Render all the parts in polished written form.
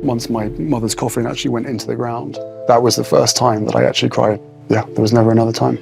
Once my mother's coffin actually went into the ground, that was the first time that I actually cried. Yeah, there was never another time.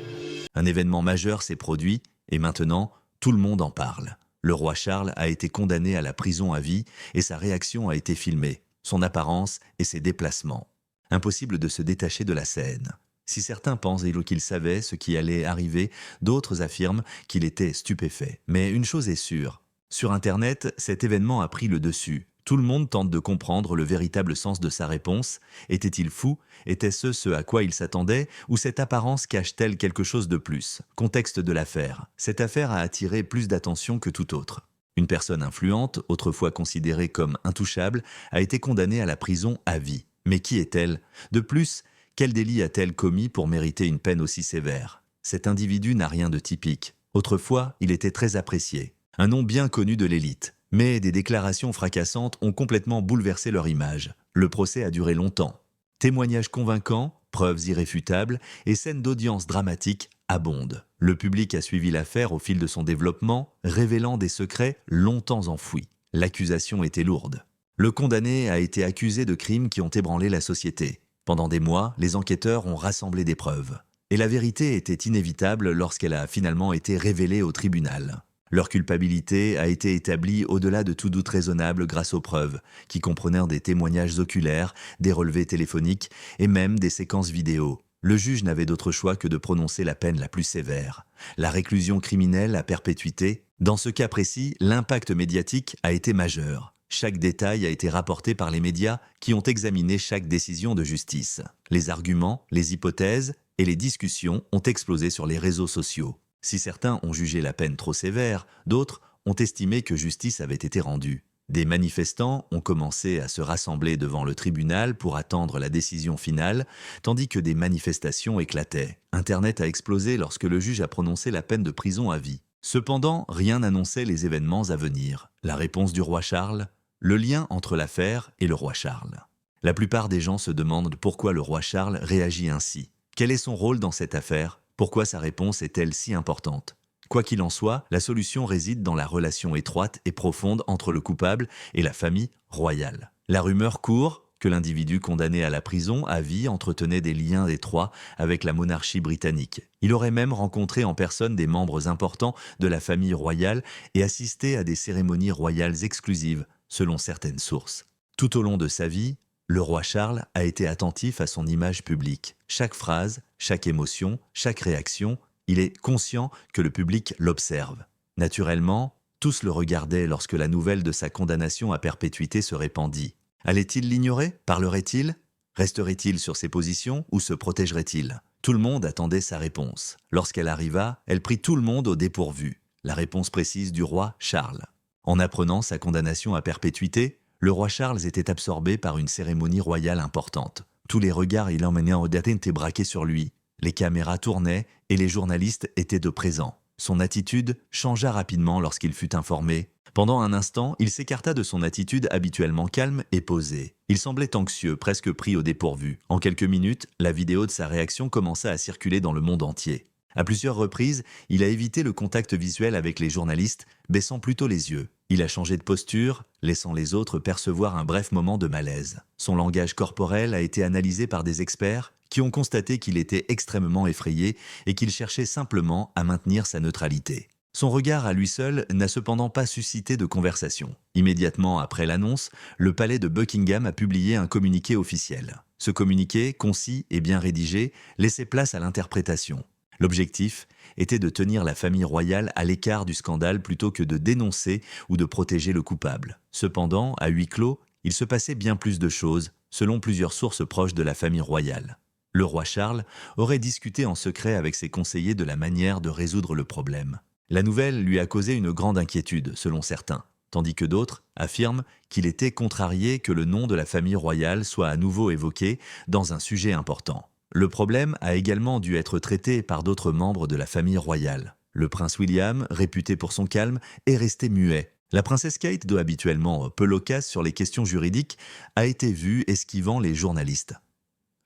Un événement majeur s'est produit et maintenant, tout le monde en parle. Le roi Charles a été condamné à la prison à vie et sa réaction a été filmée, son apparence et ses déplacements. Impossible de se détacher de la scène. Si certains pensent qu'il savait ce qui allait arriver, d'autres affirment qu'il était stupéfait. Mais une chose est sûre, sur Internet, cet événement a pris le dessus. Tout le monde tente de comprendre le véritable sens de sa réponse. Était-il fou? Était-ce ce à quoi il s'attendait? Ou cette apparence cache-t-elle quelque chose de plus? Contexte de l'affaire. Cette affaire a attiré plus d'attention que toute autre. Une personne influente, autrefois considérée comme intouchable, a été condamnée à la prison à vie. Mais qui est-elle? De plus, quel délit a-t-elle commis pour mériter une peine aussi sévère? Cet individu n'a rien de typique. Autrefois, il était très apprécié. Un nom bien connu de l'élite. Mais des déclarations fracassantes ont complètement bouleversé leur image. Le procès a duré longtemps. Témoignages convaincants, preuves irréfutables et scènes d'audience dramatiques abondent. Le public a suivi l'affaire au fil de son développement, révélant des secrets longtemps enfouis. L'accusation était lourde. Le condamné a été accusé de crimes qui ont ébranlé la société. Pendant des mois, les enquêteurs ont rassemblé des preuves. Et la vérité était inévitable lorsqu'elle a finalement été révélée au tribunal. Leur culpabilité a été établie au-delà de tout doute raisonnable grâce aux preuves, qui comprenaient des témoignages oculaires, des relevés téléphoniques et même des séquences vidéo. Le juge n'avait d'autre choix que de prononcer la peine la plus sévère, la réclusion criminelle à perpétuité. Dans ce cas précis, l'impact médiatique a été majeur. Chaque détail a été rapporté par les médias qui ont examiné chaque décision de justice. Les arguments, les hypothèses et les discussions ont explosé sur les réseaux sociaux. Si certains ont jugé la peine trop sévère, d'autres ont estimé que justice avait été rendue. Des manifestants ont commencé à se rassembler devant le tribunal pour attendre la décision finale, tandis que des manifestations éclataient. Internet a explosé lorsque le juge a prononcé la peine de prison à vie. Cependant, rien n'annonçait les événements à venir. La réponse du roi Charles, le lien entre l'affaire et le roi Charles. La plupart des gens se demandent pourquoi le roi Charles réagit ainsi. Quel est son rôle dans cette affaire? Pourquoi sa réponse est-elle si importante? Quoi qu'il en soit, la solution réside dans la relation étroite et profonde entre le coupable et la famille royale. La rumeur court que l'individu condamné à la prison à vie entretenait des liens étroits avec la monarchie britannique. Il aurait même rencontré en personne des membres importants de la famille royale et assisté à des cérémonies royales exclusives, selon certaines sources. Tout au long de sa vie, le roi Charles a été attentif à son image publique. Chaque phrase, chaque émotion, chaque réaction, il est conscient que le public l'observe. Naturellement, tous le regardaient lorsque la nouvelle de sa condamnation à perpétuité se répandit. Allait-il l'ignorer? Parlerait-il? Resterait-il sur ses positions ou se protégerait-il? Tout le monde attendait sa réponse. Lorsqu'elle arriva, elle prit tout le monde au dépourvu. La réponse précise du roi Charles. En apprenant sa condamnation à perpétuité, le roi Charles était absorbé par une cérémonie royale importante. Tous les regards illuminants étaient braqués sur lui. Les caméras tournaient et les journalistes étaient de présent. Son attitude changea rapidement lorsqu'il fut informé. Pendant un instant, il s'écarta de son attitude habituellement calme et posée. Il semblait anxieux, presque pris au dépourvu. En quelques minutes, la vidéo de sa réaction commença à circuler dans le monde entier. À plusieurs reprises, il a évité le contact visuel avec les journalistes, baissant plutôt les yeux. Il a changé de posture, laissant les autres percevoir un bref moment de malaise. Son langage corporel a été analysé par des experts qui ont constaté qu'il était extrêmement effrayé et qu'il cherchait simplement à maintenir sa neutralité. Son regard à lui seul n'a cependant pas suscité de conversation. Immédiatement après l'annonce, le palais de Buckingham a publié un communiqué officiel. Ce communiqué, concis et bien rédigé, laissait place à l'interprétation. L'objectif était de tenir la famille royale à l'écart du scandale plutôt que de dénoncer ou de protéger le coupable. Cependant, à huis clos, il se passait bien plus de choses, selon plusieurs sources proches de la famille royale. Le roi Charles aurait discuté en secret avec ses conseillers de la manière de résoudre le problème. La nouvelle lui a causé une grande inquiétude, selon certains, tandis que d'autres affirment qu'il était contrarié que le nom de la famille royale soit à nouveau évoqué dans un sujet important. Le problème a également dû être traité par d'autres membres de la famille royale. Le prince William, réputé pour son calme, est resté muet. La princesse Kate, habituellement peu loquace sur les questions juridiques, a été vue esquivant les journalistes.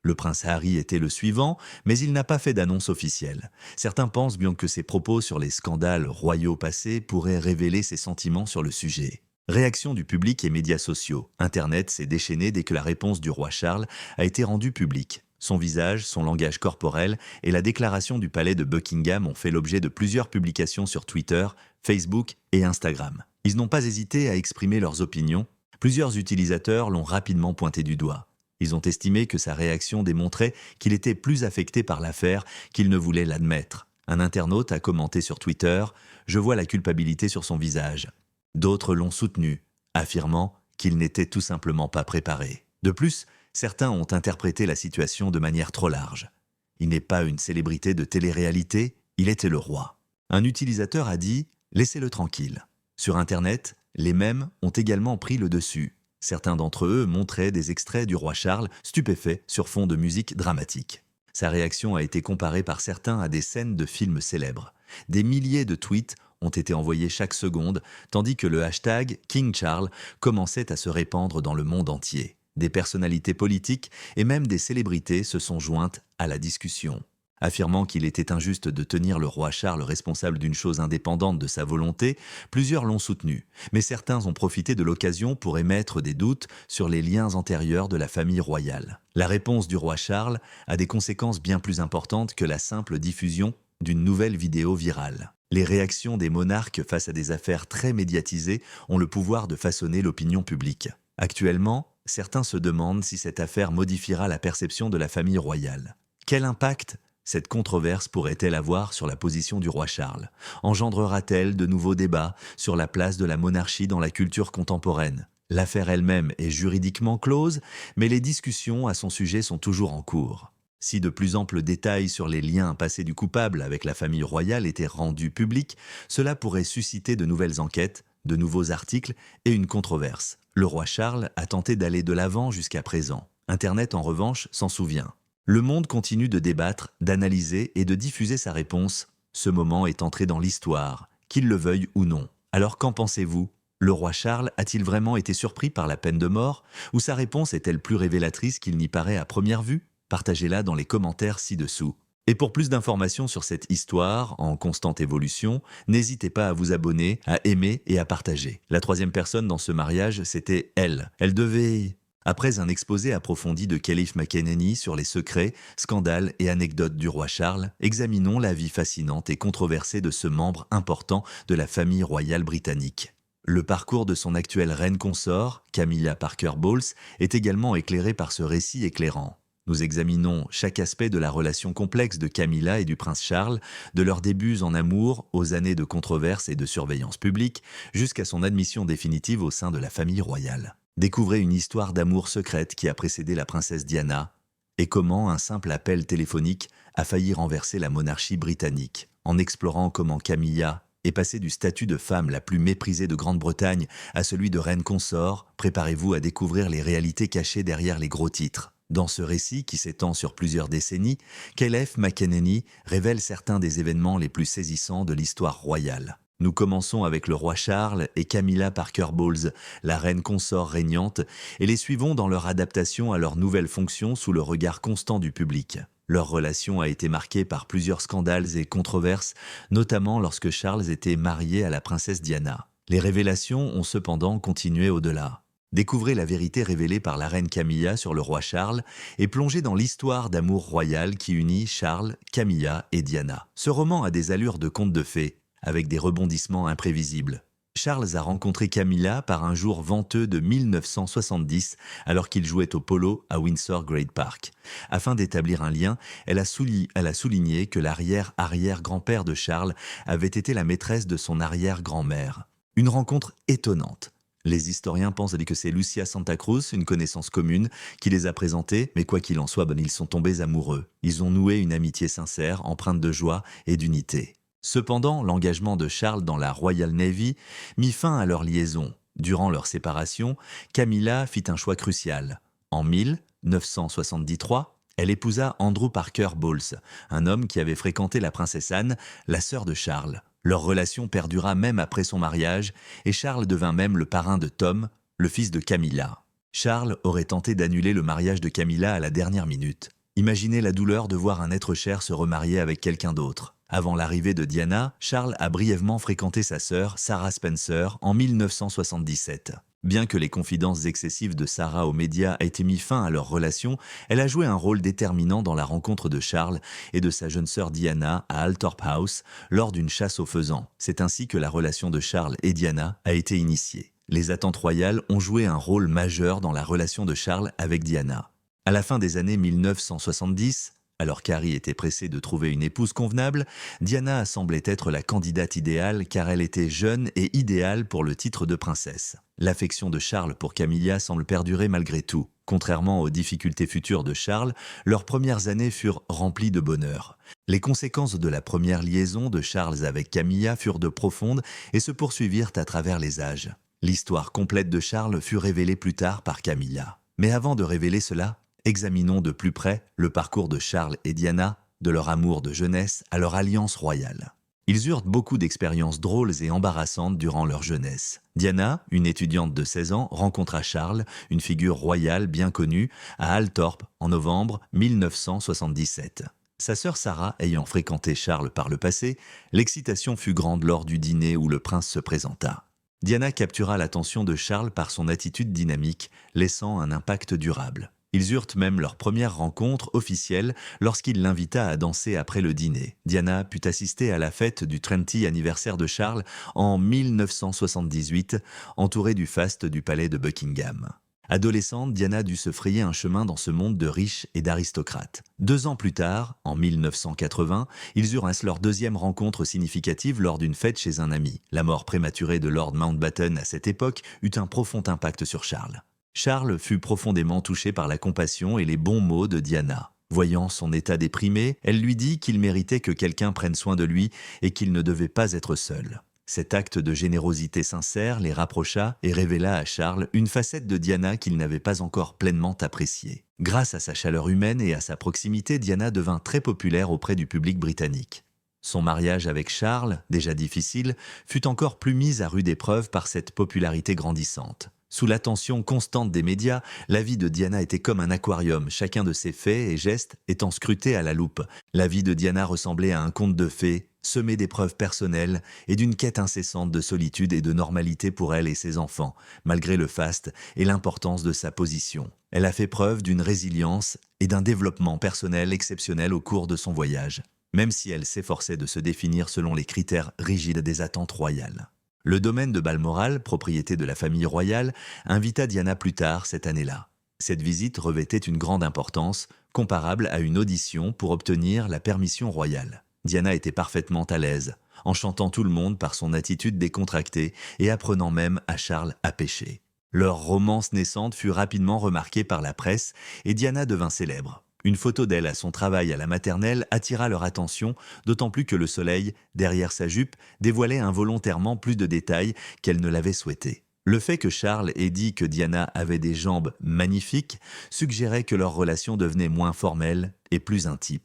Le prince Harry était le suivant, mais il n'a pas fait d'annonce officielle. Certains pensent bien que ses propos sur les scandales royaux passés pourraient révéler ses sentiments sur le sujet. Réaction du public et médias sociaux. Internet s'est déchaîné dès que la réponse du roi Charles a été rendue publique. Son visage, son langage corporel et la déclaration du palais de Buckingham ont fait l'objet de plusieurs publications sur Twitter, Facebook et Instagram. Ils n'ont pas hésité à exprimer leurs opinions. Plusieurs utilisateurs l'ont rapidement pointé du doigt. Ils ont estimé que sa réaction démontrait qu'il était plus affecté par l'affaire qu'il ne voulait l'admettre. Un internaute a commenté sur Twitter « Je vois la culpabilité sur son visage ». D'autres l'ont soutenu, affirmant qu'il n'était tout simplement pas préparé. De plus, certains ont interprété la situation de manière trop large. Il n'est pas une célébrité de télé-réalité, il était le roi. Un utilisateur a dit « Laissez-le tranquille ». Sur Internet, les mèmes ont également pris le dessus. Certains d'entre eux montraient des extraits du roi Charles stupéfait sur fond de musique dramatique. Sa réaction a été comparée par certains à des scènes de films célèbres. Des milliers de tweets ont été envoyés chaque seconde, tandis que le hashtag King Charles commençait à se répandre dans le monde entier. Des personnalités politiques et même des célébrités se sont jointes à la discussion. Affirmant qu'il était injuste de tenir le roi Charles responsable d'une chose indépendante de sa volonté, plusieurs l'ont soutenu, mais certains ont profité de l'occasion pour émettre des doutes sur les liens antérieurs de la famille royale. La réponse du roi Charles a des conséquences bien plus importantes que la simple diffusion d'une nouvelle vidéo virale. Les réactions des monarques face à des affaires très médiatisées ont le pouvoir de façonner l'opinion publique. Actuellement, certains se demandent si cette affaire modifiera la perception de la famille royale. Quel impact cette controverse pourrait-elle avoir sur la position du roi Charles? Engendrera-t-elle de nouveaux débats sur la place de la monarchie dans la culture contemporaine? L'affaire elle-même est juridiquement close, mais les discussions à son sujet sont toujours en cours. Si de plus amples détails sur les liens passés du coupable avec la famille royale étaient rendus publics, cela pourrait susciter de nouvelles enquêtes, de nouveaux articles et une controverse. Le roi Charles a tenté d'aller de l'avant jusqu'à présent. Internet, en revanche, s'en souvient. Le monde continue de débattre, d'analyser et de diffuser sa réponse. Ce moment est entré dans l'histoire, qu'il le veuille ou non. Alors qu'en pensez-vous? Le roi Charles a-t-il vraiment été surpris par la peine de mort? Ou sa réponse est-elle plus révélatrice qu'il n'y paraît à première vue? Partagez-la dans les commentaires ci-dessous. Et pour plus d'informations sur cette histoire, en constante évolution, n'hésitez pas à vous abonner, à aimer et à partager. La troisième personne dans ce mariage, c'était elle. Elle devait... Après un exposé approfondi de Keleith McEnany sur les secrets, scandales et anecdotes du roi Charles, examinons la vie fascinante et controversée de ce membre important de la famille royale britannique. Le parcours de son actuelle reine consort, Camilla Parker Bowles, est également éclairé par ce récit éclairant. Nous examinons chaque aspect de la relation complexe de Camilla et du prince Charles, de leurs débuts en amour aux années de controverses et de surveillance publique, jusqu'à son admission définitive au sein de la famille royale. Découvrez une histoire d'amour secrète qui a précédé la princesse Diana et comment un simple appel téléphonique a failli renverser la monarchie britannique. En explorant comment Camilla est passée du statut de femme la plus méprisée de Grande-Bretagne à celui de reine consort, préparez-vous à découvrir les réalités cachées derrière les gros titres. Dans ce récit, qui s'étend sur plusieurs décennies, Keleith McEnany révèle certains des événements les plus saisissants de l'histoire royale. Nous commençons avec le roi Charles et Camilla Parker Bowles, la reine consort régnante, et les suivons dans leur adaptation à leur nouvelle fonction sous le regard constant du public. Leur relation a été marquée par plusieurs scandales et controverses, notamment lorsque Charles était marié à la princesse Diana. Les révélations ont cependant continué au-delà. Découvrez la vérité révélée par la reine Camilla sur le roi Charles et plongez dans l'histoire d'amour royal qui unit Charles, Camilla et Diana. Ce roman a des allures de conte de fées, avec des rebondissements imprévisibles. Charles a rencontré Camilla par un jour venteux de 1970 alors qu'il jouait au polo à Windsor Great Park. Afin d'établir un lien, elle a souligné que l'arrière-arrière-grand-père de Charles avait été la maîtresse de son arrière-grand-mère. Une rencontre étonnante. Les historiens pensent que c'est Lucia Santa Cruz, une connaissance commune, qui les a présentés, mais quoi qu'il en soit, ils sont tombés amoureux. Ils ont noué une amitié sincère, empreinte de joie et d'unité. Cependant, l'engagement de Charles dans la Royal Navy mit fin à leur liaison. Durant leur séparation, Camilla fit un choix crucial. En 1973, elle épousa Andrew Parker Bowles, un homme qui avait fréquenté la princesse Anne, la sœur de Charles. Leur relation perdura même après son mariage et Charles devint même le parrain de Tom, le fils de Camilla. Charles aurait tenté d'annuler le mariage de Camilla à la dernière minute. Imaginez la douleur de voir un être cher se remarier avec quelqu'un d'autre. Avant l'arrivée de Diana, Charles a brièvement fréquenté sa sœur, Sarah Spencer, en 1977. Bien que les confidences excessives de Sarah aux médias aient mis fin à leur relation, elle a joué un rôle déterminant dans la rencontre de Charles et de sa jeune sœur Diana à Althorp House lors d'une chasse aux faisans. C'est ainsi que la relation de Charles et Diana a été initiée. Les attentes royales ont joué un rôle majeur dans la relation de Charles avec Diana. À la fin des années 1970, alors qu'Harry était pressé de trouver une épouse convenable, Diana semblait être la candidate idéale car elle était jeune et idéale pour le titre de princesse. L'affection de Charles pour Camilla semble perdurer malgré tout. Contrairement aux difficultés futures de Charles, leurs premières années furent remplies de bonheur. Les conséquences de la première liaison de Charles avec Camilla furent de profondes et se poursuivirent à travers les âges. L'histoire complète de Charles fut révélée plus tard par Camilla. Mais avant de révéler cela, examinons de plus près le parcours de Charles et Diana, de leur amour de jeunesse à leur alliance royale. Ils eurent beaucoup d'expériences drôles et embarrassantes durant leur jeunesse. Diana, une étudiante de 16 ans, rencontra Charles, une figure royale bien connue, à Althorp en novembre 1977. Sa sœur Sarah ayant fréquenté Charles par le passé, l'excitation fut grande lors du dîner où le prince se présenta. Diana captura l'attention de Charles par son attitude dynamique, laissant un impact durable. Ils eurent même leur première rencontre officielle lorsqu'il l'invita à danser après le dîner. Diana put assister à la fête du 30e anniversaire de Charles en 1978, entourée du faste du palais de Buckingham. Adolescente, Diana dut se frayer un chemin dans ce monde de riches et d'aristocrates. 2 ans plus tard, en 1980, ils eurent leur deuxième rencontre significative lors d'une fête chez un ami. La mort prématurée de Lord Mountbatten à cette époque eut un profond impact sur Charles. Charles fut profondément touché par la compassion et les bons mots de Diana. Voyant son état déprimé, elle lui dit qu'il méritait que quelqu'un prenne soin de lui et qu'il ne devait pas être seul. Cet acte de générosité sincère les rapprocha et révéla à Charles une facette de Diana qu'il n'avait pas encore pleinement appréciée. Grâce à sa chaleur humaine et à sa proximité, Diana devint très populaire auprès du public britannique. Son mariage avec Charles, déjà difficile, fut encore plus mis à rude épreuve par cette popularité grandissante. Sous l'attention constante des médias, la vie de Diana était comme un aquarium, chacun de ses faits et gestes étant scruté à la loupe. La vie de Diana ressemblait à un conte de fées, semé d'épreuves personnelles et d'une quête incessante de solitude et de normalité pour elle et ses enfants, malgré le faste et l'importance de sa position. Elle a fait preuve d'une résilience et d'un développement personnel exceptionnel au cours de son voyage, même si elle s'efforçait de se définir selon les critères rigides des attentes royales. Le domaine de Balmoral, propriété de la famille royale, invita Diana plus tard cette année-là. Cette visite revêtait une grande importance, comparable à une audition pour obtenir la permission royale. Diana était parfaitement à l'aise, enchantant tout le monde par son attitude décontractée et apprenant même à Charles à pêcher. Leur romance naissante fut rapidement remarquée par la presse et Diana devint célèbre. Une photo d'elle à son travail à la maternelle attira leur attention, d'autant plus que le soleil, derrière sa jupe, dévoilait involontairement plus de détails qu'elle ne l'avait souhaité. Le fait que Charles ait dit que Diana avait des jambes magnifiques suggérait que leur relation devenait moins formelle et plus intime.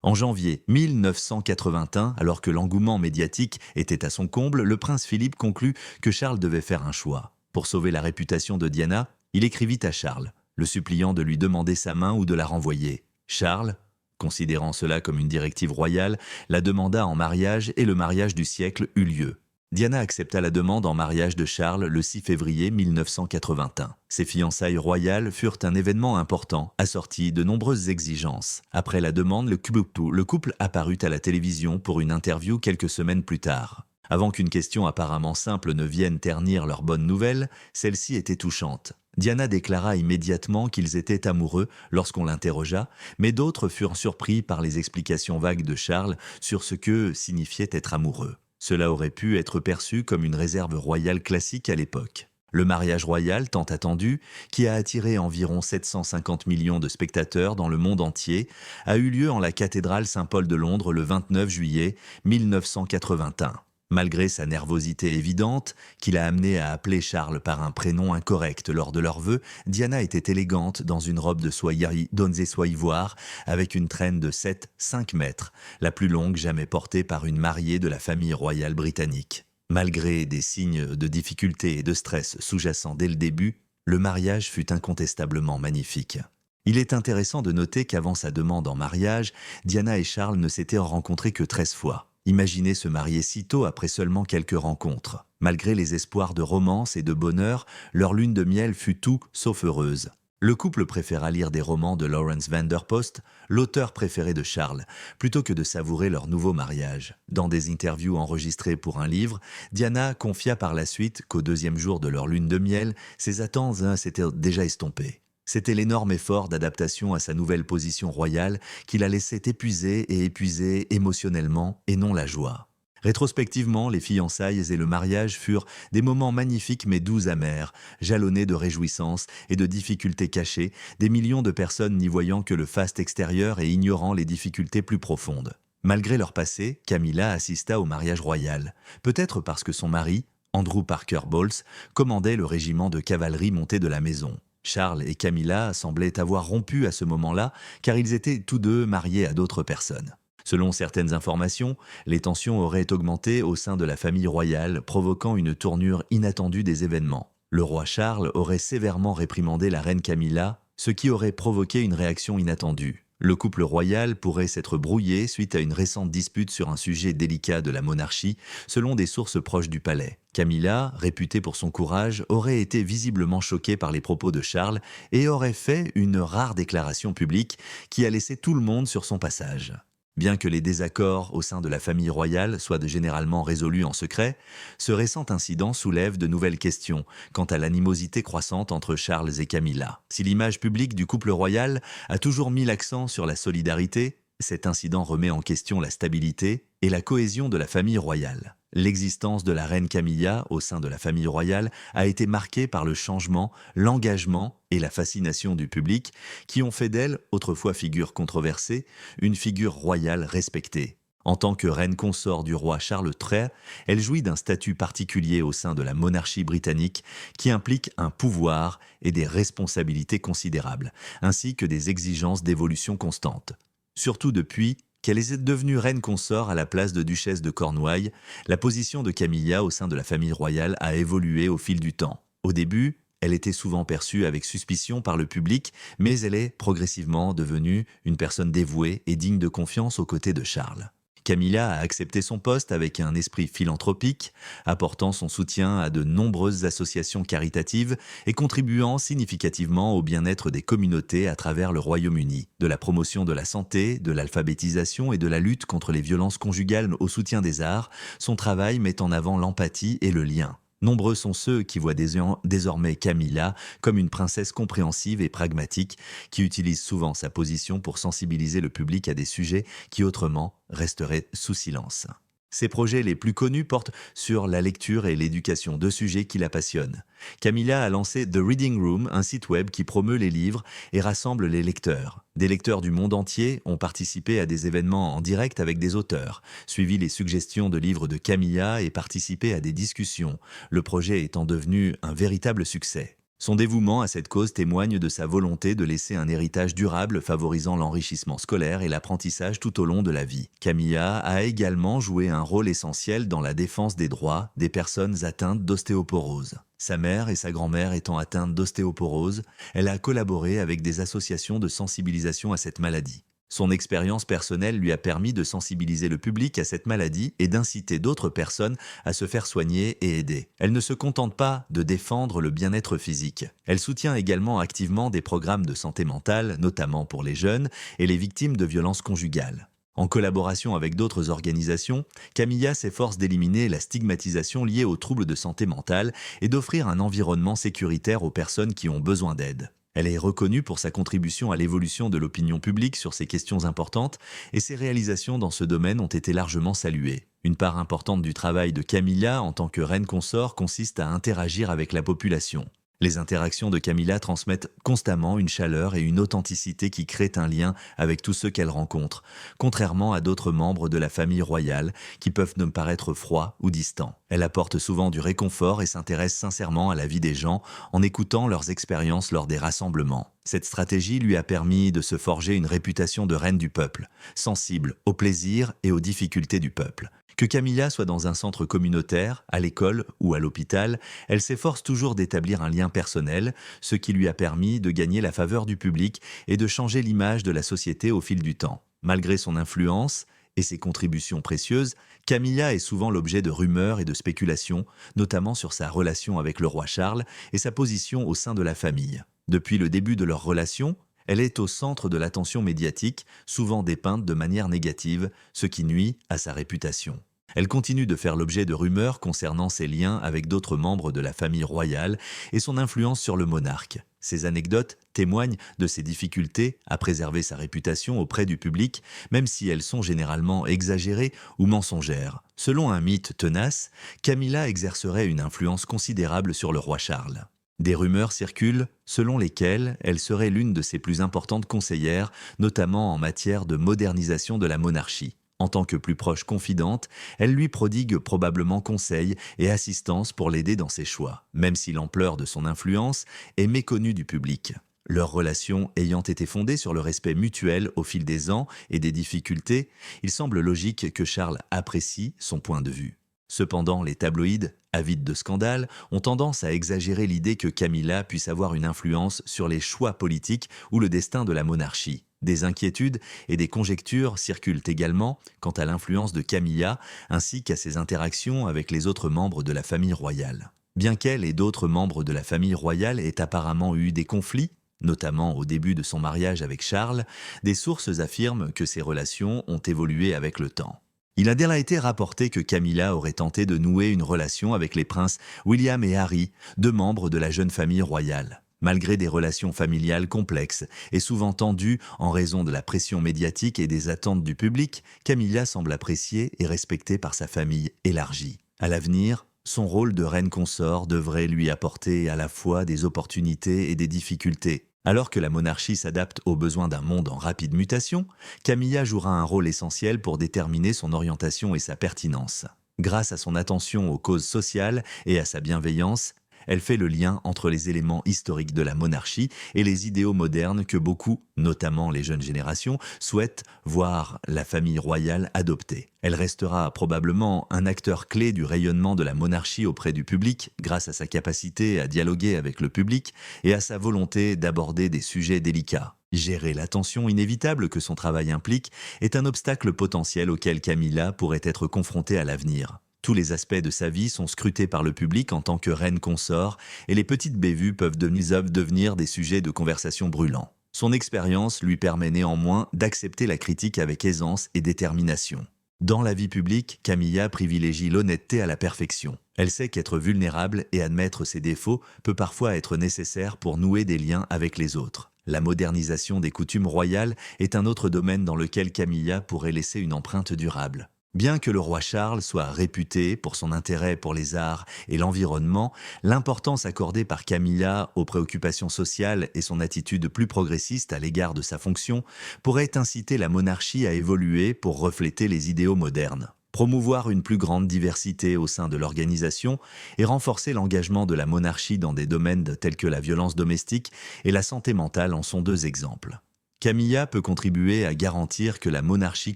En janvier 1981, alors que l'engouement médiatique était à son comble, le prince Philippe conclut que Charles devait faire un choix. Pour sauver la réputation de Diana, il écrivit à Charles, le suppliant de lui demander sa main ou de la renvoyer. Charles, considérant cela comme une directive royale, la demanda en mariage et le mariage du siècle eut lieu. Diana accepta la demande en mariage de Charles le 6 février 1981. Ces fiançailles royales furent un événement important, assorti de nombreuses exigences. Après la demande, le couple apparut à la télévision pour une interview quelques semaines plus tard. Avant qu'une question apparemment simple ne vienne ternir leur bonne nouvelle, celle-ci était touchante. Diana déclara immédiatement qu'ils étaient amoureux lorsqu'on l'interrogea, mais d'autres furent surpris par les explications vagues de Charles sur ce que signifiait être amoureux. Cela aurait pu être perçu comme une réserve royale classique à l'époque. Le mariage royal tant attendu, qui a attiré environ 750 millions de spectateurs dans le monde entier, a eu lieu en la cathédrale Saint-Paul de Londres le 29 juillet 1981. Malgré sa nervosité évidente, qui l'a amené à appeler Charles par un prénom incorrect lors de leurs vœux, Diana était élégante dans une robe de soie ivoire avec une traîne de 7-5 mètres, la plus longue jamais portée par une mariée de la famille royale britannique. Malgré des signes de difficulté et de stress sous-jacents dès le début, le mariage fut incontestablement magnifique. Il est intéressant de noter qu'avant sa demande en mariage, Diana et Charles ne s'étaient rencontrés que 13 fois. Imaginez se marier si tôt après seulement quelques rencontres. Malgré les espoirs de romance et de bonheur, leur lune de miel fut tout sauf heureuse. Le couple préféra lire des romans de Lawrence Vanderpost, l'auteur préféré de Charles, plutôt que de savourer leur nouveau mariage. Dans des interviews enregistrées pour un livre, Diana confia par la suite qu'au deuxième jour de leur lune de miel, ses attentes s'étaient déjà estompées. C'était l'énorme effort d'adaptation à sa nouvelle position royale qui la laissait épuisée émotionnellement et non la joie. Rétrospectivement, les fiançailles et le mariage furent des moments magnifiques mais doux amers, jalonnés de réjouissances et de difficultés cachées, des millions de personnes n'y voyant que le faste extérieur et ignorant les difficultés plus profondes. Malgré leur passé, Camilla assista au mariage royal, peut-être parce que son mari, Andrew Parker Bowles, commandait le régiment de cavalerie monté de la maison. Charles et Camilla semblaient avoir rompu à ce moment-là car ils étaient tous deux mariés à d'autres personnes. Selon certaines informations, les tensions auraient augmenté au sein de la famille royale, provoquant une tournure inattendue des événements. Le roi Charles aurait sévèrement réprimandé la reine Camilla, ce qui aurait provoqué une réaction inattendue. Le couple royal pourrait s'être brouillé suite à une récente dispute sur un sujet délicat de la monarchie, selon des sources proches du palais. Camilla, réputée pour son courage, aurait été visiblement choquée par les propos de Charles et aurait fait une rare déclaration publique qui a laissé tout le monde sur son passage. Bien que les désaccords au sein de la famille royale soient généralement résolus en secret, ce récent incident soulève de nouvelles questions quant à l'animosité croissante entre Charles et Camilla. Si l'image publique du couple royal a toujours mis l'accent sur la solidarité, cet incident remet en question la stabilité et la cohésion de la famille royale. L'existence de la reine Camilla au sein de la famille royale a été marquée par le changement, l'engagement et la fascination du public qui ont fait d'elle, autrefois figure controversée, une figure royale respectée. En tant que reine consort du roi Charles III, elle jouit d'un statut particulier au sein de la monarchie britannique qui implique un pouvoir et des responsabilités considérables, ainsi que des exigences d'évolution constante. Surtout depuis qu'elle est devenue reine consort à la place de duchesse de Cornouailles, la position de Camilla au sein de la famille royale a évolué au fil du temps. Au début, elle était souvent perçue avec suspicion par le public, mais elle est progressivement devenue une personne dévouée et digne de confiance aux côtés de Charles. Camilla a accepté son poste avec un esprit philanthropique, apportant son soutien à de nombreuses associations caritatives et contribuant significativement au bien-être des communautés à travers le Royaume-Uni. De la promotion de la santé, de l'alphabétisation et de la lutte contre les violences conjugales au soutien des arts, son travail met en avant l'empathie et le lien. Nombreux sont ceux qui voient désormais Camilla comme une princesse compréhensive et pragmatique qui utilise souvent sa position pour sensibiliser le public à des sujets qui autrement resteraient sous silence. Ses projets les plus connus portent sur la lecture et l'éducation, deux sujets qui la passionnent. Camilla a lancé The Reading Room, un site web qui promeut les livres et rassemble les lecteurs. Des lecteurs du monde entier ont participé à des événements en direct avec des auteurs, suivi les suggestions de livres de Camilla et participé à des discussions, le projet étant devenu un véritable succès. Son dévouement à cette cause témoigne de sa volonté de laisser un héritage durable favorisant l'enrichissement scolaire et l'apprentissage tout au long de la vie. Camilla a également joué un rôle essentiel dans la défense des droits des personnes atteintes d'ostéoporose. Sa mère et sa grand-mère étant atteintes d'ostéoporose, elle a collaboré avec des associations de sensibilisation à cette maladie. Son expérience personnelle lui a permis de sensibiliser le public à cette maladie et d'inciter d'autres personnes à se faire soigner et aider. Elle ne se contente pas de défendre le bien-être physique. Elle soutient également activement des programmes de santé mentale, notamment pour les jeunes et les victimes de violences conjugales. En collaboration avec d'autres organisations, Camilla s'efforce d'éliminer la stigmatisation liée aux troubles de santé mentale et d'offrir un environnement sécuritaire aux personnes qui ont besoin d'aide. Elle est reconnue pour sa contribution à l'évolution de l'opinion publique sur ces questions importantes et ses réalisations dans ce domaine ont été largement saluées. Une part importante du travail de Camilla en tant que reine consort consiste à interagir avec la population. Les interactions de Camilla transmettent constamment une chaleur et une authenticité qui créent un lien avec tous ceux qu'elle rencontre, contrairement à d'autres membres de la famille royale qui peuvent ne paraître froids ou distants. Elle apporte souvent du réconfort et s'intéresse sincèrement à la vie des gens en écoutant leurs expériences lors des rassemblements. Cette stratégie lui a permis de se forger une réputation de reine du peuple, sensible aux plaisirs et aux difficultés du peuple. Que Camilla soit dans un centre communautaire, à l'école ou à l'hôpital, elle s'efforce toujours d'établir un lien personnel, ce qui lui a permis de gagner la faveur du public et de changer l'image de la société au fil du temps. Malgré son influence et ses contributions précieuses, Camilla est souvent l'objet de rumeurs et de spéculations, notamment sur sa relation avec le roi Charles et sa position au sein de la famille. Depuis le début de leur relation, elle est au centre de l'attention médiatique, souvent dépeinte de manière négative, ce qui nuit à sa réputation. Elle continue de faire l'objet de rumeurs concernant ses liens avec d'autres membres de la famille royale et son influence sur le monarque. Ces anecdotes témoignent de ses difficultés à préserver sa réputation auprès du public, même si elles sont généralement exagérées ou mensongères. Selon un mythe tenace, Camilla exercerait une influence considérable sur le roi Charles. Des rumeurs circulent selon lesquelles elle serait l'une de ses plus importantes conseillères, notamment en matière de modernisation de la monarchie. En tant que plus proche confidente, elle lui prodigue probablement conseils et assistance pour l'aider dans ses choix, même si l'ampleur de son influence est méconnue du public. Leur relation ayant été fondée sur le respect mutuel au fil des ans et des difficultés, il semble logique que Charles apprécie son point de vue. Cependant, les tabloïds, avides de scandales, ont tendance à exagérer l'idée que Camilla puisse avoir une influence sur les choix politiques ou le destin de la monarchie. Des inquiétudes et des conjectures circulent également quant à l'influence de Camilla ainsi qu'à ses interactions avec les autres membres de la famille royale. Bien qu'elle et d'autres membres de la famille royale aient apparemment eu des conflits, notamment au début de son mariage avec Charles, des sources affirment que ces relations ont évolué avec le temps. Il a déjà été rapporté que Camilla aurait tenté de nouer une relation avec les princes William et Harry, deux membres de la jeune famille royale. Malgré des relations familiales complexes et souvent tendues en raison de la pression médiatique et des attentes du public, Camilla semble appréciée et respectée par sa famille élargie. À l'avenir, son rôle de reine consort devrait lui apporter à la fois des opportunités et des difficultés. Alors que la monarchie s'adapte aux besoins d'un monde en rapide mutation, Camilla jouera un rôle essentiel pour déterminer son orientation et sa pertinence. Grâce à son attention aux causes sociales et à sa bienveillance, elle fait le lien entre les éléments historiques de la monarchie et les idéaux modernes que beaucoup, notamment les jeunes générations, souhaitent voir la famille royale adopter. Elle restera probablement un acteur clé du rayonnement de la monarchie auprès du public grâce à sa capacité à dialoguer avec le public et à sa volonté d'aborder des sujets délicats. Gérer la tension inévitable que son travail implique est un obstacle potentiel auquel Camilla pourrait être confrontée à l'avenir. Tous les aspects de sa vie sont scrutés par le public en tant que reine consort et les petites bévues peuvent devenir des sujets de conversation brûlants. Son expérience lui permet néanmoins d'accepter la critique avec aisance et détermination. Dans la vie publique, Camilla privilégie l'honnêteté à la perfection. Elle sait qu'être vulnérable et admettre ses défauts peut parfois être nécessaire pour nouer des liens avec les autres. La modernisation des coutumes royales est un autre domaine dans lequel Camilla pourrait laisser une empreinte durable. Bien que le roi Charles soit réputé pour son intérêt pour les arts et l'environnement, l'importance accordée par Camilla aux préoccupations sociales et son attitude plus progressiste à l'égard de sa fonction pourrait inciter la monarchie à évoluer pour refléter les idéaux modernes. Promouvoir une plus grande diversité au sein de l'organisation et renforcer l'engagement de la monarchie dans des domaines tels que la violence domestique et la santé mentale en sont deux exemples. Camilla peut contribuer à garantir que la monarchie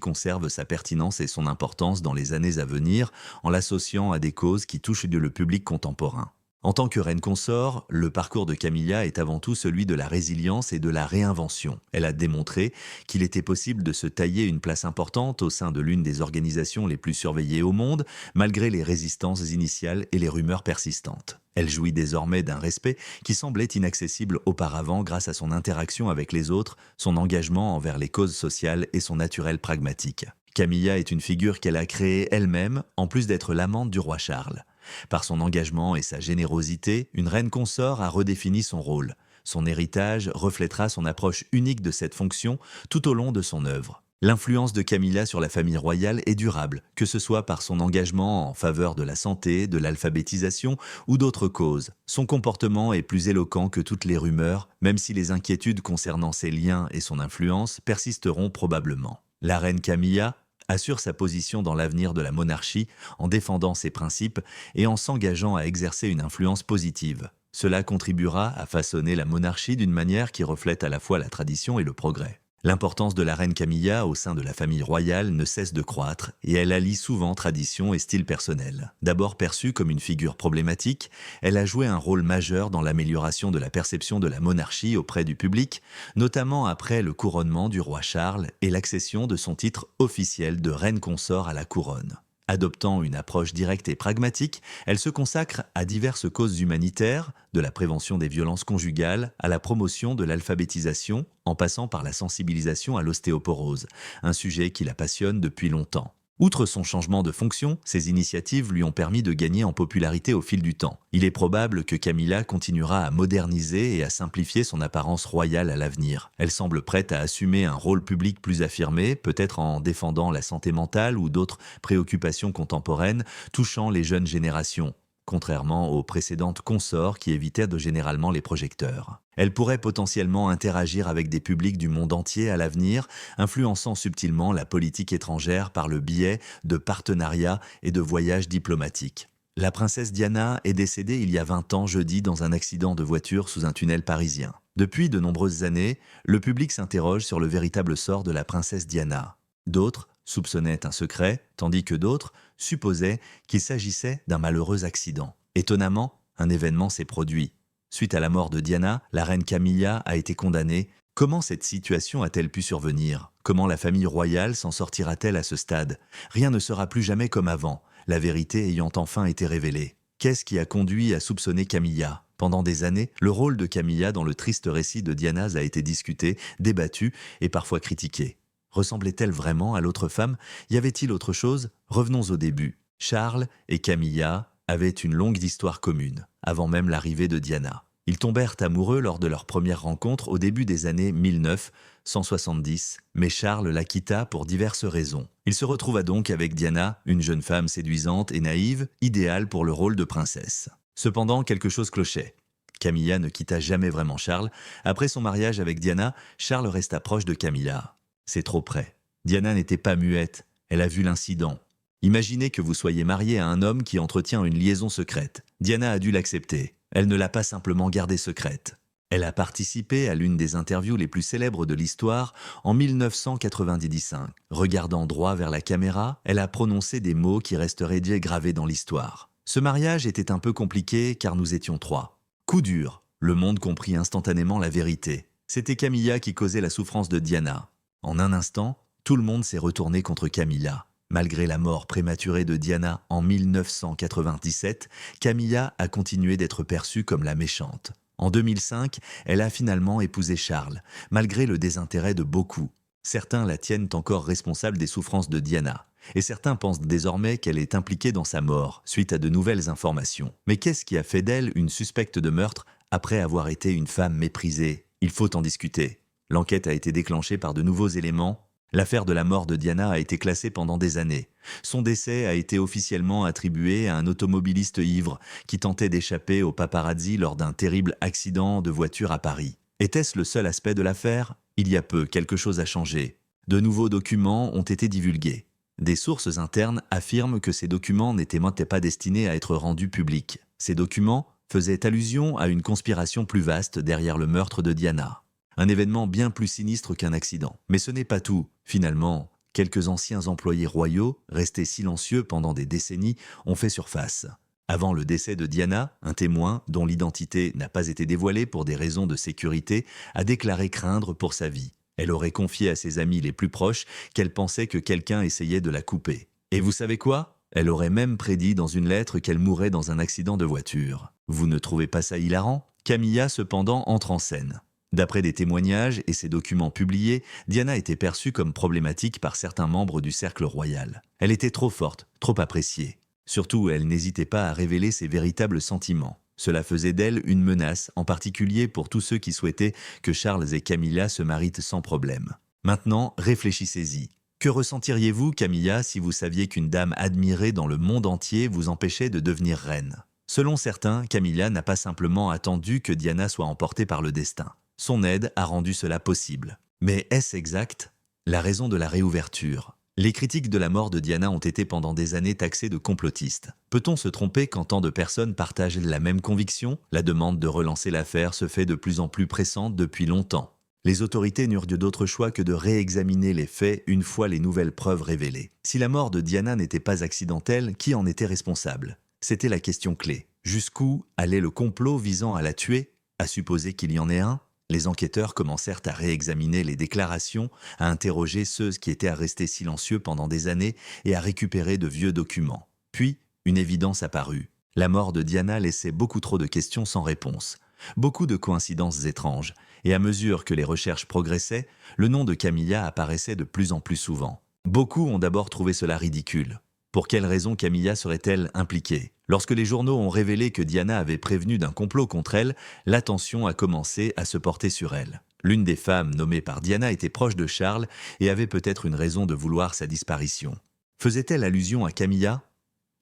conserve sa pertinence et son importance dans les années à venir en l'associant à des causes qui touchent le public contemporain. En tant que reine consort, le parcours de Camilla est avant tout celui de la résilience et de la réinvention. Elle a démontré qu'il était possible de se tailler une place importante au sein de l'une des organisations les plus surveillées au monde, malgré les résistances initiales et les rumeurs persistantes. Elle jouit désormais d'un respect qui semblait inaccessible auparavant grâce à son interaction avec les autres, son engagement envers les causes sociales et son naturel pragmatique. Camilla est une figure qu'elle a créée elle-même, en plus d'être l'amante du roi Charles. Par son engagement et sa générosité, une reine consort a redéfini son rôle. Son héritage reflètera son approche unique de cette fonction tout au long de son œuvre. L'influence de Camilla sur la famille royale est durable, que ce soit par son engagement en faveur de la santé, de l'alphabétisation ou d'autres causes. Son comportement est plus éloquent que toutes les rumeurs, même si les inquiétudes concernant ses liens et son influence persisteront probablement. La reine Camilla assure sa position dans l'avenir de la monarchie en défendant ses principes et en s'engageant à exercer une influence positive. Cela contribuera à façonner la monarchie d'une manière qui reflète à la fois la tradition et le progrès. L'importance de la reine Camilla au sein de la famille royale ne cesse de croître et elle allie souvent tradition et style personnel. D'abord perçue comme une figure problématique, elle a joué un rôle majeur dans l'amélioration de la perception de la monarchie auprès du public, notamment après le couronnement du roi Charles et l'accession de son titre officiel de reine consort à la couronne. Adoptant une approche directe et pragmatique, elle se consacre à diverses causes humanitaires, de la prévention des violences conjugales à la promotion de l'alphabétisation, en passant par la sensibilisation à l'ostéoporose, un sujet qui la passionne depuis longtemps. Outre son changement de fonction, ces initiatives lui ont permis de gagner en popularité au fil du temps. Il est probable que Camilla continuera à moderniser et à simplifier son apparence royale à l'avenir. Elle semble prête à assumer un rôle public plus affirmé, peut-être en défendant la santé mentale ou d'autres préoccupations contemporaines touchant les jeunes générations, contrairement aux précédentes consorts qui évitaient généralement les projecteurs. Elle pourrait potentiellement interagir avec des publics du monde entier à l'avenir, influençant subtilement la politique étrangère par le biais de partenariats et de voyages diplomatiques. La princesse Diana est décédée il y a 20 ans jeudi dans un accident de voiture sous un tunnel parisien. Depuis de nombreuses années, le public s'interroge sur le véritable sort de la princesse Diana. D'autres soupçonnaient un secret, tandis que d'autres supposaient qu'il s'agissait d'un malheureux accident. Étonnamment, un événement s'est produit. Suite à la mort de Diana, la reine Camilla a été condamnée. Comment cette situation a-t-elle pu survenir? Comment la famille royale s'en sortira-t-elle à ce stade? Rien ne sera plus jamais comme avant, la vérité ayant enfin été révélée. Qu'est-ce qui a conduit à soupçonner Camilla? Pendant des années, le rôle de Camilla dans le triste récit de Diana a été discuté, débattu et parfois critiqué. Ressemblait-elle vraiment à l'autre femme? Y avait-il autre chose? Revenons au début. Charles et Camilla avaient une longue histoire commune, avant même l'arrivée de Diana. Ils tombèrent amoureux lors de leur première rencontre au début des années 1970, mais Charles la quitta pour diverses raisons. Il se retrouva donc avec Diana, une jeune femme séduisante et naïve, idéale pour le rôle de princesse. Cependant, quelque chose clochait. Camilla ne quitta jamais vraiment Charles. Après son mariage avec Diana, Charles resta proche de Camilla. C'est trop près. Diana n'était pas muette, elle a vu l'incident. Imaginez que vous soyez marié à un homme qui entretient une liaison secrète. Diana a dû l'accepter. Elle ne l'a pas simplement gardée secrète. Elle a participé à l'une des interviews les plus célèbres de l'histoire en 1995. Regardant droit vers la caméra, elle a prononcé des mots qui resteraient gravés dans l'histoire. Ce mariage était un peu compliqué car nous étions 3. Coup dur, le monde comprit instantanément la vérité. C'était Camilla qui causait la souffrance de Diana. En un instant, tout le monde s'est retourné contre Camilla. Malgré la mort prématurée de Diana en 1997, Camilla a continué d'être perçue comme la méchante. En 2005, elle a finalement épousé Charles, malgré le désintérêt de beaucoup. Certains la tiennent encore responsable des souffrances de Diana, et certains pensent désormais qu'elle est impliquée dans sa mort, suite à de nouvelles informations. Mais qu'est-ce qui a fait d'elle une suspecte de meurtre après avoir été une femme méprisée? Il faut en discuter. L'enquête a été déclenchée par de nouveaux éléments. L'affaire de la mort de Diana a été classée pendant des années. Son décès a été officiellement attribué à un automobiliste ivre qui tentait d'échapper aux paparazzi lors d'un terrible accident de voiture à Paris. Était-ce le seul aspect de l'affaire? Il y a peu, quelque chose a changé. De nouveaux documents ont été divulgués. Des sources internes affirment que ces documents n'étaient pas destinés à être rendus publics. Ces documents faisaient allusion à une conspiration plus vaste derrière le meurtre de Diana. Un événement bien plus sinistre qu'un accident. Mais ce n'est pas tout. Finalement, quelques anciens employés royaux, restés silencieux pendant des décennies, ont fait surface. Avant le décès de Diana, un témoin, dont l'identité n'a pas été dévoilée pour des raisons de sécurité, a déclaré craindre pour sa vie. Elle aurait confié à ses amis les plus proches qu'elle pensait que quelqu'un essayait de la couper. Et vous savez quoi? Elle aurait même prédit dans une lettre qu'elle mourrait dans un accident de voiture. Vous ne trouvez pas ça hilarant? Camilla, cependant, entre en scène. D'après des témoignages et ses documents publiés, Diana était perçue comme problématique par certains membres du cercle royal. Elle était trop forte, trop appréciée. Surtout, elle n'hésitait pas à révéler ses véritables sentiments. Cela faisait d'elle une menace, en particulier pour tous ceux qui souhaitaient que Charles et Camilla se marient sans problème. Maintenant, réfléchissez-y. Que ressentiriez-vous, Camilla, si vous saviez qu'une dame admirée dans le monde entier vous empêchait de devenir reine? Selon certains, Camilla n'a pas simplement attendu que Diana soit emportée par le destin. Son aide a rendu cela possible. Mais est-ce exact? La raison de la réouverture. Les critiques de la mort de Diana ont été pendant des années taxées de complotistes. Peut-on se tromper quand tant de personnes partagent la même conviction? La demande de relancer l'affaire se fait de plus en plus pressante depuis longtemps. Les autorités n'eurent d'autre choix que de réexaminer les faits une fois les nouvelles preuves révélées. Si la mort de Diana n'était pas accidentelle, qui en était responsable? C'était la question clé. Jusqu'où allait le complot visant à la tuer? À supposer qu'il y en ait un, les enquêteurs commencèrent à réexaminer les déclarations, à interroger ceux qui étaient restés silencieux pendant des années et à récupérer de vieux documents. Puis, une évidence apparut. La mort de Diana laissait beaucoup trop de questions sans réponse. Beaucoup de coïncidences étranges, et à mesure que les recherches progressaient, le nom de Camilla apparaissait de plus en plus souvent. Beaucoup ont d'abord trouvé cela ridicule. Pour quelle raison Camilla serait-elle impliquée? Lorsque les journaux ont révélé que Diana avait prévenu d'un complot contre elle, l'attention a commencé à se porter sur elle. L'une des femmes nommées par Diana était proche de Charles et avait peut-être une raison de vouloir sa disparition. Faisait-elle allusion à Camilla?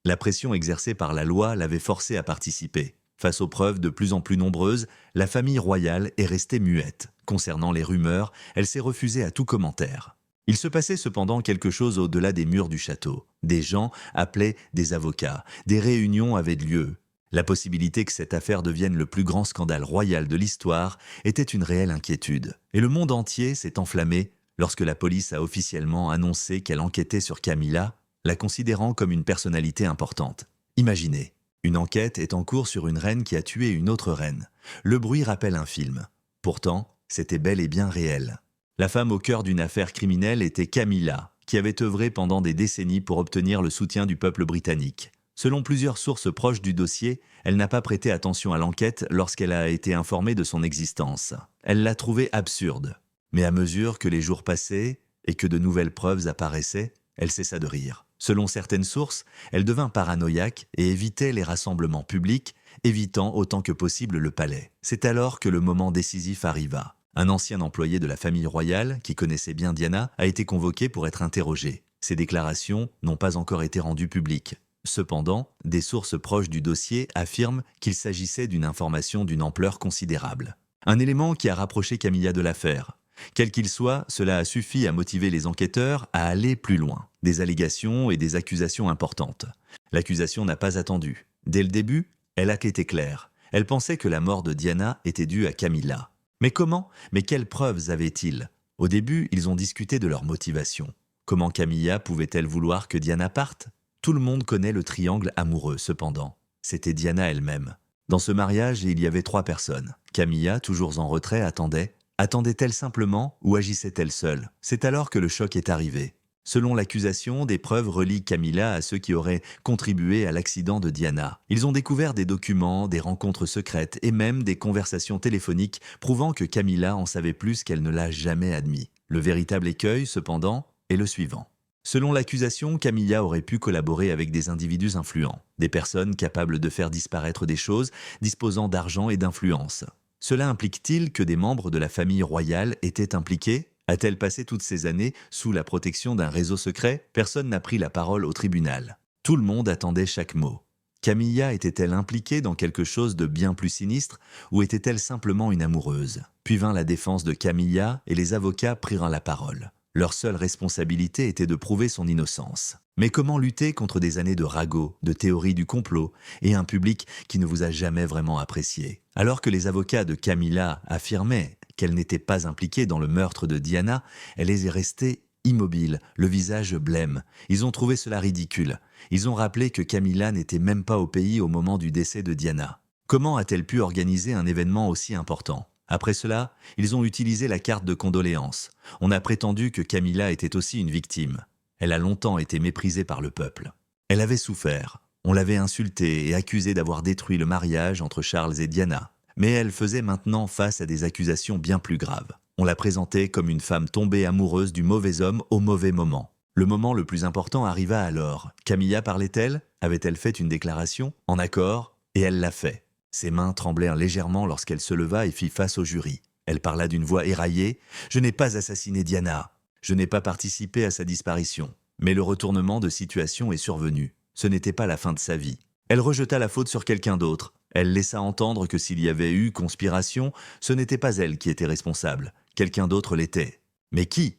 La pression exercée par la loi l'avait forcée à participer. Face aux preuves de plus en plus nombreuses, la famille royale est restée muette. Concernant les rumeurs, elle s'est refusée à tout commentaire. Il se passait cependant quelque chose au-delà des murs du château. Des gens appelaient des avocats, des réunions avaient lieu. La possibilité que cette affaire devienne le plus grand scandale royal de l'histoire était une réelle inquiétude. Et le monde entier s'est enflammé lorsque la police a officiellement annoncé qu'elle enquêtait sur Camilla, la considérant comme une personnalité importante. Imaginez, une enquête est en cours sur une reine qui a tué une autre reine. Le bruit rappelle un film. Pourtant, c'était bel et bien réel. La femme au cœur d'une affaire criminelle était Camilla, qui avait œuvré pendant des décennies pour obtenir le soutien du peuple britannique. Selon plusieurs sources proches du dossier, elle n'a pas prêté attention à l'enquête lorsqu'elle a été informée de son existence. Elle l'a trouvée absurde. Mais à mesure que les jours passaient et que de nouvelles preuves apparaissaient, elle cessa de rire. Selon certaines sources, elle devint paranoïaque et évitait les rassemblements publics, évitant autant que possible le palais. C'est alors que le moment décisif arriva. Un ancien employé de la famille royale, qui connaissait bien Diana, a été convoqué pour être interrogé. Ses déclarations n'ont pas encore été rendues publiques. Cependant, des sources proches du dossier affirment qu'il s'agissait d'une information d'une ampleur considérable. Un élément qui a rapproché Camilla de l'affaire. Quel qu'il soit, cela a suffi à motiver les enquêteurs à aller plus loin. Des allégations et des accusations importantes. L'accusation n'a pas attendu. Dès le début, elle a été claire. Elle pensait que la mort de Diana était due à Camilla. Mais comment? Mais quelles preuves avaient-ils? Au début, ils ont discuté de leur motivation. Comment Camilla pouvait-elle vouloir que Diana parte? Tout le monde connaît le triangle amoureux, cependant. C'était Diana elle-même. Dans ce mariage, il y avait 3 personnes. Camilla, toujours en retrait, attendait. Attendait-elle simplement ou agissait-elle seule? C'est alors que le choc est arrivé. Selon l'accusation, des preuves relient Camilla à ceux qui auraient contribué à l'accident de Diana. Ils ont découvert des documents, des rencontres secrètes et même des conversations téléphoniques prouvant que Camilla en savait plus qu'elle ne l'a jamais admis. Le véritable écueil, cependant, est le suivant. Selon l'accusation, Camilla aurait pu collaborer avec des individus influents, des personnes capables de faire disparaître des choses, disposant d'argent et d'influence. Cela implique-t-il que des membres de la famille royale étaient impliqués? A-t-elle passé toutes ces années sous la protection d'un réseau secret? Personne n'a pris la parole au tribunal. Tout le monde attendait chaque mot. Camilla était-elle impliquée dans quelque chose de bien plus sinistre ou était-elle simplement une amoureuse? Puis vint la défense de Camilla et les avocats prirent la parole. Leur seule responsabilité était de prouver son innocence. Mais comment lutter contre des années de ragots, de théories du complot et un public qui ne vous a jamais vraiment apprécié? Alors que les avocats de Camilla affirmaient qu'elle n'était pas impliquée dans le meurtre de Diana, elle est restée immobile, le visage blême. Ils ont trouvé cela ridicule. Ils ont rappelé que Camilla n'était même pas au pays au moment du décès de Diana. Comment a-t-elle pu organiser un événement aussi important? Après cela, ils ont utilisé la carte de condoléances. On a prétendu que Camilla était aussi une victime. Elle a longtemps été méprisée par le peuple. Elle avait souffert. On l'avait insultée et accusée d'avoir détruit le mariage entre Charles et Diana. Mais elle faisait maintenant face à des accusations bien plus graves. On la présentait comme une femme tombée amoureuse du mauvais homme au mauvais moment. Le moment le plus important arriva alors. Camilla parlait-elle? Avait-elle fait une déclaration? En accord? Et elle l'a fait. Ses mains tremblèrent légèrement lorsqu'elle se leva et fit face au jury. Elle parla d'une voix éraillée. « Je n'ai pas assassiné Diana. Je n'ai pas participé à sa disparition. » Mais le retournement de situation est survenu. Ce n'était pas la fin de sa vie. Elle rejeta la faute sur quelqu'un d'autre. Elle laissa entendre que s'il y avait eu conspiration, ce n'était pas elle qui était responsable. Quelqu'un d'autre l'était. Mais qui?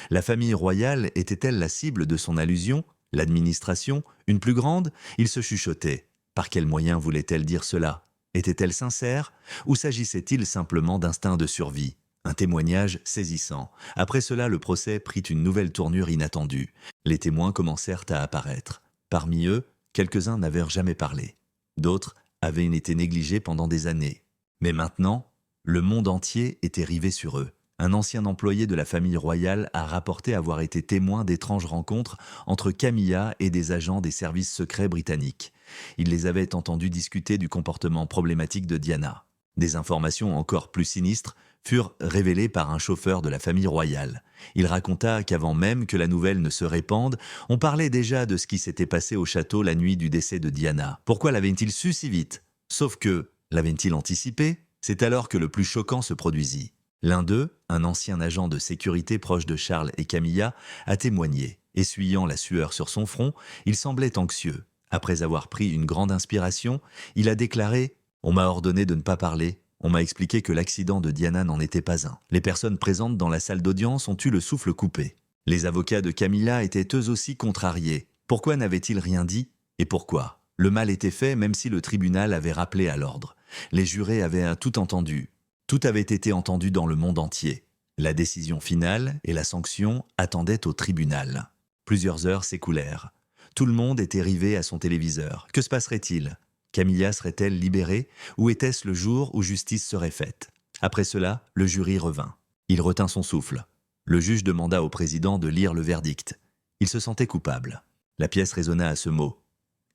La famille royale était-elle la cible de son allusion? L'administration? Une plus grande? Il se chuchotait. Par quels moyens voulait-elle dire cela? Était-elle sincère? Ou s'agissait-il simplement d'instinct de survie? Un témoignage saisissant. Après cela, le procès prit une nouvelle tournure inattendue. Les témoins commencèrent à apparaître. Parmi eux, quelques-uns n'avaient jamais parlé. D'autres avaient été négligés pendant des années. Mais maintenant, le monde entier était rivé sur eux. Un ancien employé de la famille royale a rapporté avoir été témoin d'étranges rencontres entre Camilla et des agents des services secrets britanniques. Il les avait entendus discuter du comportement problématique de Diana. Des informations encore plus sinistres furent révélées par un chauffeur de la famille royale. Il raconta qu'avant même que la nouvelle ne se répande, on parlait déjà de ce qui s'était passé au château la nuit du décès de Diana. Pourquoi l'avait-il su si vite? Sauf que, l'avait-il anticipé? C'est alors que le plus choquant se produisit. L'un d'eux, un ancien agent de sécurité proche de Charles et Camilla, a témoigné. Essuyant la sueur sur son front, il semblait anxieux. Après avoir pris une grande inspiration, il a déclaré « On m'a ordonné de ne pas parler. On m'a expliqué que l'accident de Diana n'en était pas un. Les personnes présentes dans la salle d'audience ont eu le souffle coupé. Les avocats de Camilla étaient eux aussi contrariés. Pourquoi n'avaient-ils rien dit? Et pourquoi? Le mal était fait même si le tribunal avait rappelé à l'ordre. Les jurés avaient tout entendu. Tout avait été entendu dans le monde entier. La décision finale et la sanction attendaient au tribunal. Plusieurs heures s'écoulèrent. Tout le monde était rivé à son téléviseur. Que se passerait-il? Camilla serait-elle libérée ou était-ce le jour où justice serait faite? Après cela, le jury revint. Il retint son souffle. Le juge demanda au président de lire le verdict. Il se sentait coupable. La pièce résonna à ce mot.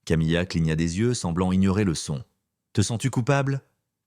Camilla cligna des yeux, semblant ignorer le son. « Te sens-tu coupable » ?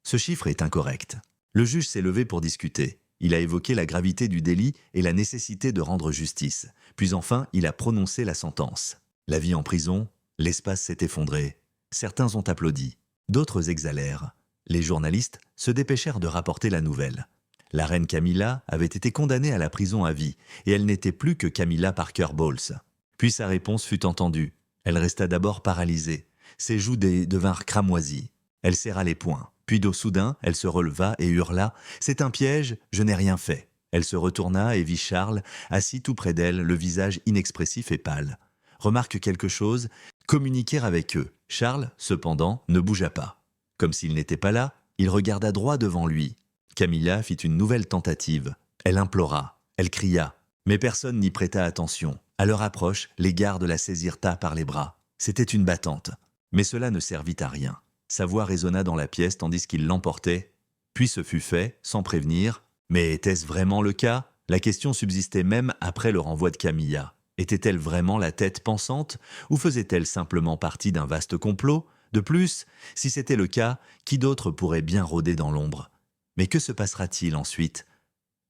Ce chiffre est incorrect. Le juge s'est levé pour discuter. Il a évoqué la gravité du délit et la nécessité de rendre justice. Puis enfin, il a prononcé la sentence. La vie en prison, l'espace s'est effondré. Certains ont applaudi, d'autres exhalèrent. Les journalistes se dépêchèrent de rapporter la nouvelle. La reine Camilla avait été condamnée à la prison à vie et elle n'était plus que Camilla Parker Bowles. Puis sa réponse fut entendue. Elle resta d'abord paralysée. Ses joues devinrent cramoisies. Elle serra les poings. Puis soudain, elle se releva et hurla « C'est un piège, je n'ai rien fait ». Elle se retourna et vit Charles, assis tout près d'elle, le visage inexpressif et pâle. Remarque quelque chose, communiquer avec eux. Charles, cependant, ne bougea pas. Comme s'il n'était pas là, il regarda droit devant lui. Camilla fit une nouvelle tentative. Elle implora, elle cria, mais personne n'y prêta attention. À leur approche, les gardes la saisirent par les bras. C'était une battante. Mais cela ne servit à rien. Sa voix résonna dans la pièce tandis qu'il l'emportait. Puis ce fut fait, sans prévenir. Mais était-ce vraiment le cas? La question subsistait même après le renvoi de Camilla. Était-elle vraiment la tête pensante ou faisait-elle simplement partie d'un vaste complot? De plus, si c'était le cas, qui d'autre pourrait bien rôder dans l'ombre? Mais que se passera-t-il ensuite?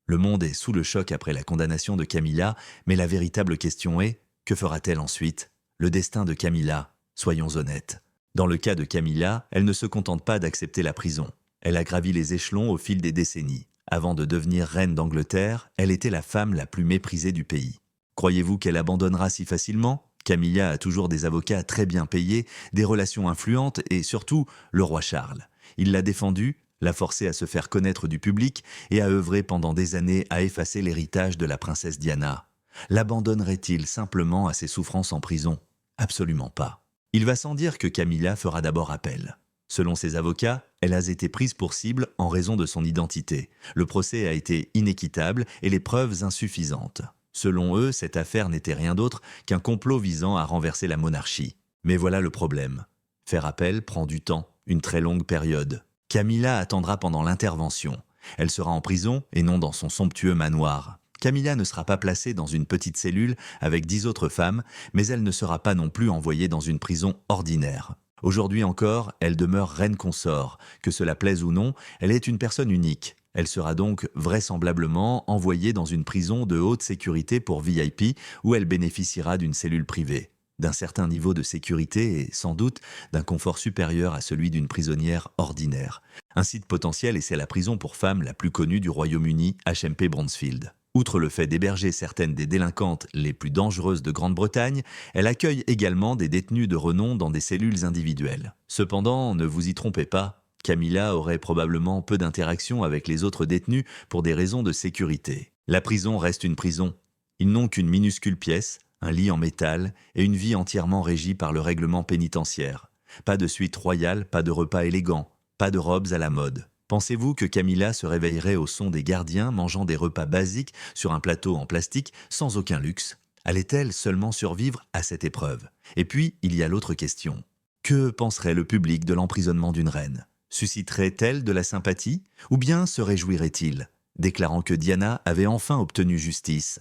Le monde est sous le choc après la condamnation de Camilla, mais la véritable question est, que fera-t-elle ensuite? Le destin de Camilla, soyons honnêtes. Dans le cas de Camilla, elle ne se contente pas d'accepter la prison. Elle a gravi les échelons au fil des décennies. Avant de devenir reine d'Angleterre, elle était la femme la plus méprisée du pays. Croyez-vous qu'elle abandonnera si facilement? Camilla a toujours des avocats très bien payés, des relations influentes et surtout le roi Charles. Il l'a défendue, l'a forcée à se faire connaître du public et a œuvré pendant des années à effacer l'héritage de la princesse Diana. L'abandonnerait-il simplement à ses souffrances en prison? Absolument pas. Il va sans dire que Camilla fera d'abord appel. Selon ses avocats, elle a été prise pour cible en raison de son identité. Le procès a été inéquitable et les preuves insuffisantes. Selon eux, cette affaire n'était rien d'autre qu'un complot visant à renverser la monarchie. Mais voilà le problème. Faire appel prend du temps, une très longue période. Camilla attendra pendant l'intervention. Elle sera en prison et non dans son somptueux manoir. Camilla ne sera pas placée dans une petite cellule avec 10 autres femmes, mais elle ne sera pas non plus envoyée dans une prison ordinaire. Aujourd'hui encore, elle demeure reine consort. Que cela plaise ou non, elle est une personne unique. Elle sera donc vraisemblablement envoyée dans une prison de haute sécurité pour VIP où elle bénéficiera d'une cellule privée, d'un certain niveau de sécurité et sans doute d'un confort supérieur à celui d'une prisonnière ordinaire. Un site potentiel et c'est la prison pour femmes la plus connue du Royaume-Uni, HMP Bronzefield. Outre le fait d'héberger certaines des délinquantes les plus dangereuses de Grande-Bretagne, elle accueille également des détenus de renom dans des cellules individuelles. Cependant, ne vous y trompez pas, Camilla aurait probablement peu d'interaction avec les autres détenus pour des raisons de sécurité. La prison reste une prison. Ils n'ont qu'une minuscule pièce, un lit en métal et une vie entièrement régie par le règlement pénitentiaire. Pas de suite royale, pas de repas élégants, pas de robes à la mode. Pensez-vous que Camilla se réveillerait au son des gardiens mangeant des repas basiques sur un plateau en plastique sans aucun luxe? Allait-elle seulement survivre à cette épreuve? Et puis, il y a l'autre question. Que penserait le public de l'emprisonnement d'une reine? Susciterait-elle de la sympathie? Ou bien se réjouirait-il, déclarant que Diana avait enfin obtenu justice?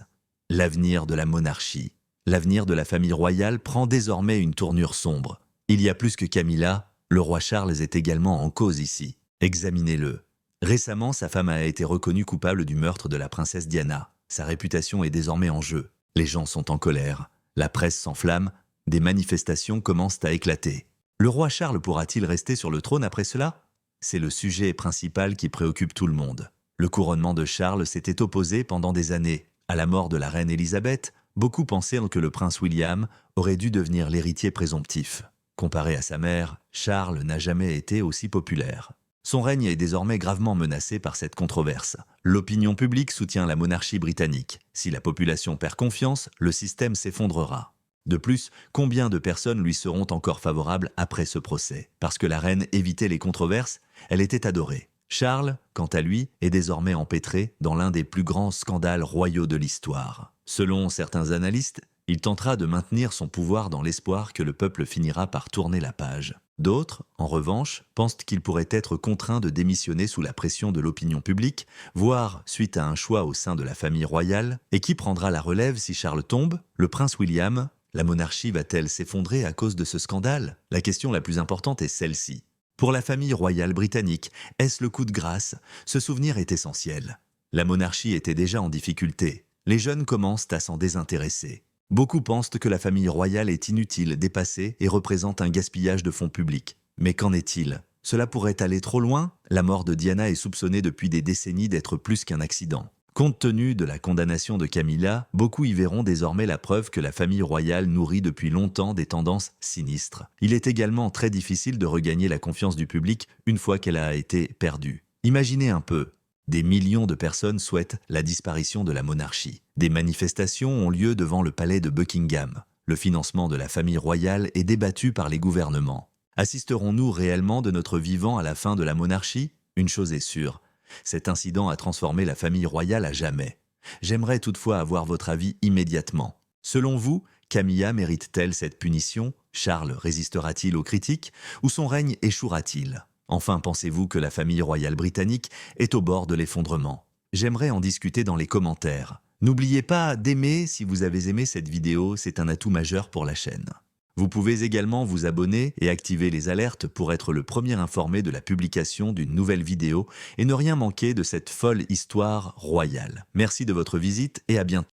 L'avenir de la monarchie, l'avenir de la famille royale prend désormais une tournure sombre. Il y a plus que Camilla, le roi Charles est également en cause ici. Examinez-le. Récemment, sa femme a été reconnue coupable du meurtre de la princesse Diana. Sa réputation est désormais en jeu. Les gens sont en colère. La presse s'enflamme. Des manifestations commencent à éclater. Le roi Charles pourra-t-il rester sur le trône après cela? C'est le sujet principal qui préoccupe tout le monde. Le couronnement de Charles s'était opposé pendant des années. À la mort de la reine Élisabeth, beaucoup pensaient que le prince William aurait dû devenir l'héritier présomptif. Comparé à sa mère, Charles n'a jamais été aussi populaire. Son règne est désormais gravement menacé par cette controverse. L'opinion publique soutient la monarchie britannique. Si la population perd confiance, le système s'effondrera. De plus, combien de personnes lui seront encore favorables après ce procès? Parce que la reine évitait les controverses, elle était adorée. Charles, quant à lui, est désormais empêtré dans l'un des plus grands scandales royaux de l'histoire. Selon certains analystes, il tentera de maintenir son pouvoir dans l'espoir que le peuple finira par tourner la page. D'autres, en revanche, pensent qu'il pourrait être contraint de démissionner sous la pression de l'opinion publique, voire suite à un choix au sein de la famille royale. Et qui prendra la relève si Charles tombe? Le prince William? La monarchie va-t-elle s'effondrer à cause de ce scandale? La question la plus importante est celle-ci. Pour la famille royale britannique, est-ce le coup de grâce? Ce souvenir est essentiel. La monarchie était déjà en difficulté. Les jeunes commencent à s'en désintéresser. Beaucoup pensent que la famille royale est inutile, dépassée et représente un gaspillage de fonds publics. Mais qu'en est-il? Cela pourrait aller trop loin? La mort de Diana est soupçonnée depuis des décennies d'être plus qu'un accident. Compte tenu de la condamnation de Camilla, beaucoup y verront désormais la preuve que la famille royale nourrit depuis longtemps des tendances sinistres. Il est également très difficile de regagner la confiance du public une fois qu'elle a été perdue. Imaginez un peu. Des millions de personnes souhaitent la disparition de la monarchie. Des manifestations ont lieu devant le palais de Buckingham. Le financement de la famille royale est débattu par les gouvernements. Assisterons-nous réellement de notre vivant à la fin de la monarchie? Une chose est sûre, cet incident a transformé la famille royale à jamais. J'aimerais toutefois avoir votre avis immédiatement. Selon vous, Camilla mérite-t-elle cette punition? Charles résistera-t-il aux critiques? Ou son règne échouera-t-il? Enfin, pensez-vous que la famille royale britannique est au bord de l'effondrement? J'aimerais en discuter dans les commentaires. N'oubliez pas d'aimer si vous avez aimé cette vidéo, c'est un atout majeur pour la chaîne. Vous pouvez également vous abonner et activer les alertes pour être le premier informé de la publication d'une nouvelle vidéo et ne rien manquer de cette folle histoire royale. Merci de votre visite et à bientôt.